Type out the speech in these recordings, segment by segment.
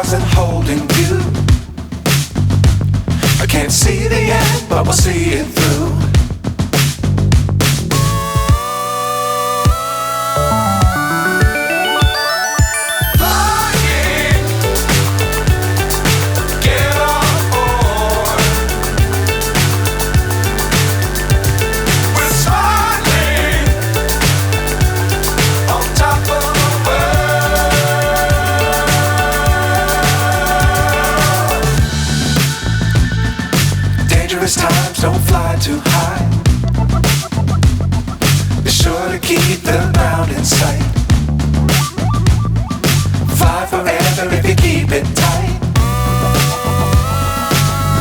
stars and holding you. I can't see the end, but we'll see it through. Times don't fly too high. Be sure to keep the ground in sight. Fly forever if you keep it tight.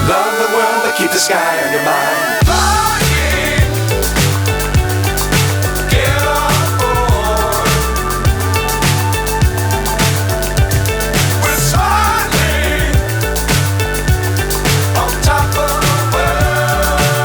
Love the world but keep the sky on your mind.